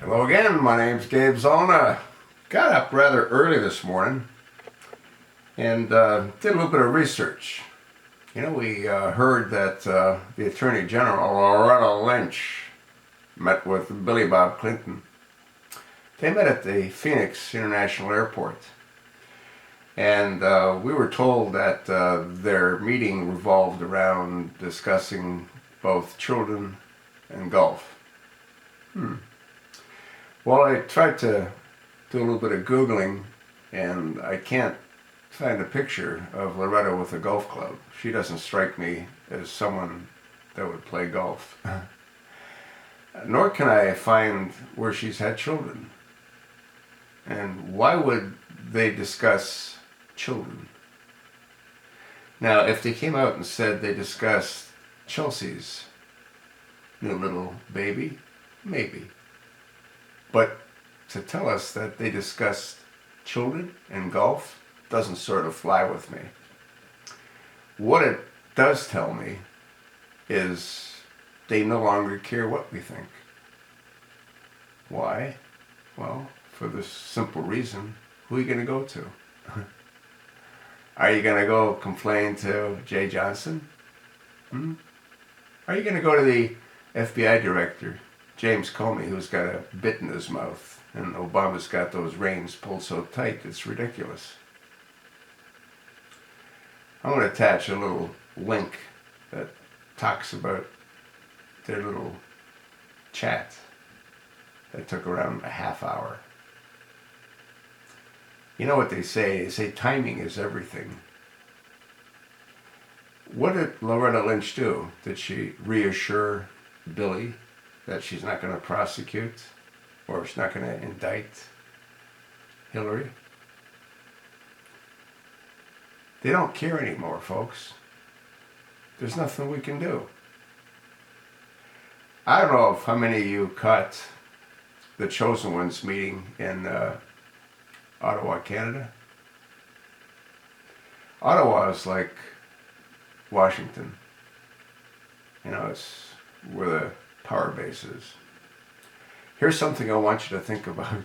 Hello again, my name's Gabe Zolna. Got up rather early this morning and did a little bit of research. You know, we heard that the Attorney General, Loretta Lynch, met with Billy Bob Clinton. They met at the Phoenix International Airport. And we were told that their meeting revolved around discussing both children and golf. Well, I tried to do a little bit of Googling, and I can't find a picture of Loretta with a golf club. She doesn't strike me as someone that would play golf. Nor can I find where she's had children. And why would they discuss children? Now, if they came out and said they discussed Chelsea's new little baby, maybe. But to tell us that they discussed children and golf doesn't sort of fly with me. What it does tell me is they no longer care what we think. Why? Well, for the simple reason, who are you going to go to? Are you going to go complain to Jay Johnson? Are you going to go to the FBI director, James Comey, who's got a bit in his mouth, and Obama's got those reins pulled so tight it's ridiculous? I'm going to attach a little link that talks about their little chat that took around a half hour. You know what they say? They say timing is everything. What did Loretta Lynch do? Did she reassure Billy that she's not going to prosecute or she's not going to indict Hillary? They don't care anymore, folks. There's nothing we can do. I don't know if how many of you caught the Chosen Ones meeting in Ottawa, Canada. Ottawa is like Washington. You know, it's where the power base is. Here's something I want you to think about.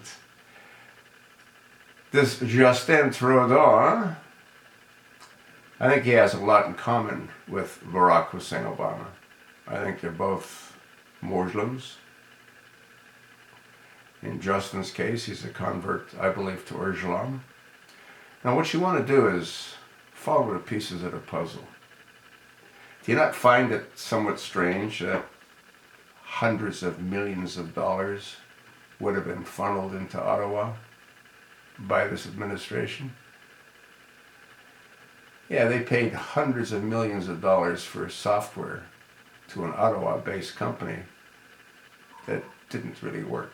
This Justin Trudeau, I think he has a lot in common with Barack Hussein Obama. I think they're both Muslims. In Justin's case, he's a convert, I believe, to Islam. Now, what you want to do is follow the pieces of the puzzle. Do you not find it somewhat strange that hundreds of millions of dollars would have been funneled into Ottawa by this administration? Yeah, they paid hundreds of millions of dollars for software to an Ottawa-based company that didn't really work.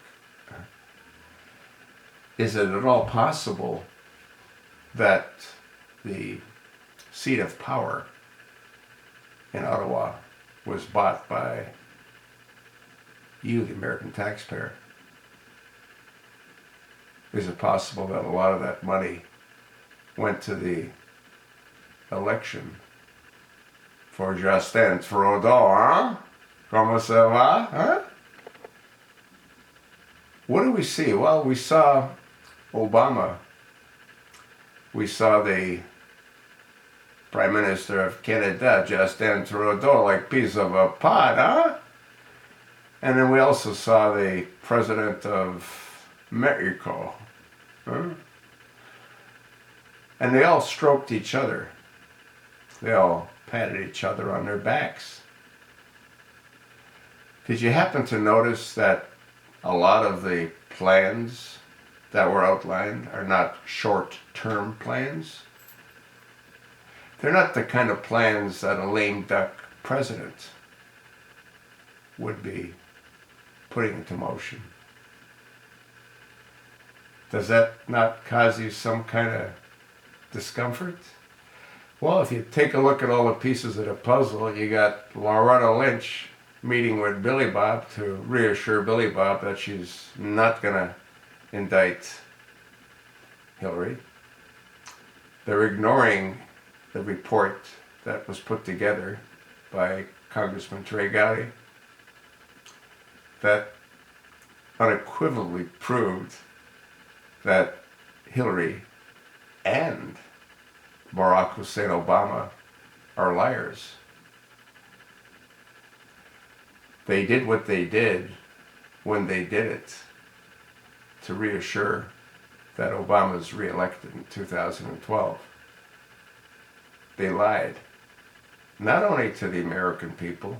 Is it at all possible that the seat of power in Ottawa was bought by you, the American taxpayer? Is it possible that a lot of that money went to the election for Justin Trudeau, huh? Comment ça va, huh? What do we see? Well, we saw Obama. We saw the Prime Minister of Canada, Justin Trudeau, like piece of a pot, huh? And then we also saw the President of Mexico, huh? And they all stroked each other. They all patted each other on their backs. Did you happen to notice that a lot of the plans that were outlined are not short-term plans? They're not the kind of plans that a lame duck president would be putting into motion. Does that not cause you some kind of discomfort? Well, if you take a look at all the pieces of the puzzle, you got Loretta Lynch meeting with Billy Bob to reassure Billy Bob that she's not going to indict Hillary. They're ignoring the report that was put together by Congressman Trey Gowdy that unequivocally proved that Hillary and Barack Hussein Obama are liars. They did what they did when they did it to reassure that Obama's reelected in 2012. They lied, not only to the American people,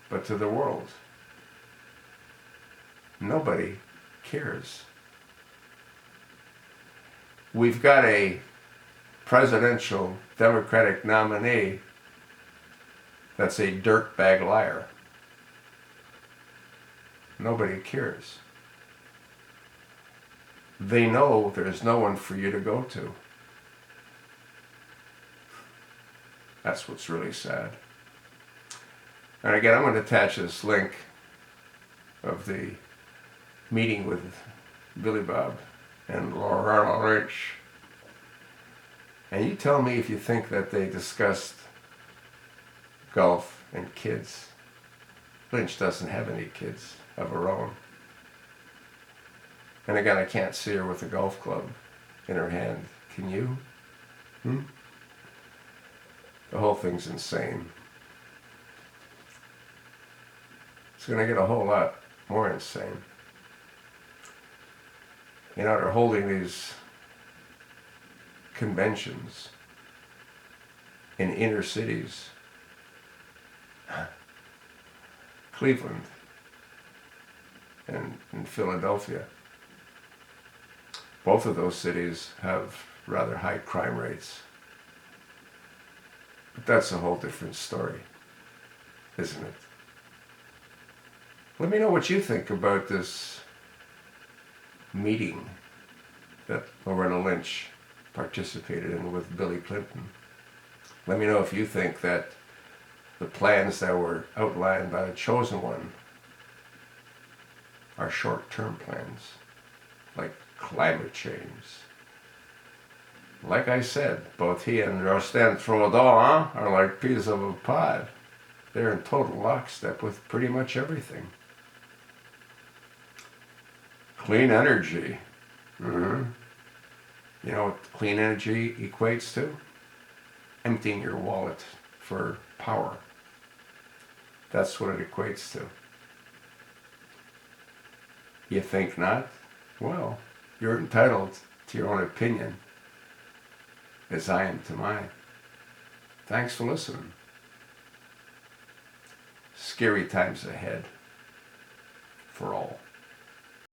but to the world. Nobody cares. We've got a presidential Democratic nominee that's a dirtbag liar. Nobody cares. They know there's no one for you to go to. That's what's really sad. And again, I'm going to attach this link of the meeting with Billy Bob and Loretta Lynch. And you tell me if you think that they discussed golf and kids. Lynch doesn't have any kids of her own. And again, I can't see her with a golf club in her hand. Can you? The whole thing's insane. It's going to get a whole lot more insane. You know, they're holding these conventions in inner cities. Cleveland and Philadelphia. Both of those cities have rather high crime rates. But that's a whole different story, isn't it? Let me know what you think about this meeting that Loretta Lynch participated in with Billy Clinton. Let me know if you think that the plans that were outlined by the chosen one are short-term plans, like climate change. Like I said, both he and Justin Trudeau are like peas of a pod. They're in total lockstep with pretty much everything. Clean energy. You know what clean energy equates to? Emptying your wallet for power. That's what it equates to. You think not? Well, you're entitled to your own opinion, as I am to mine. Thanks for listening. Scary times ahead for all.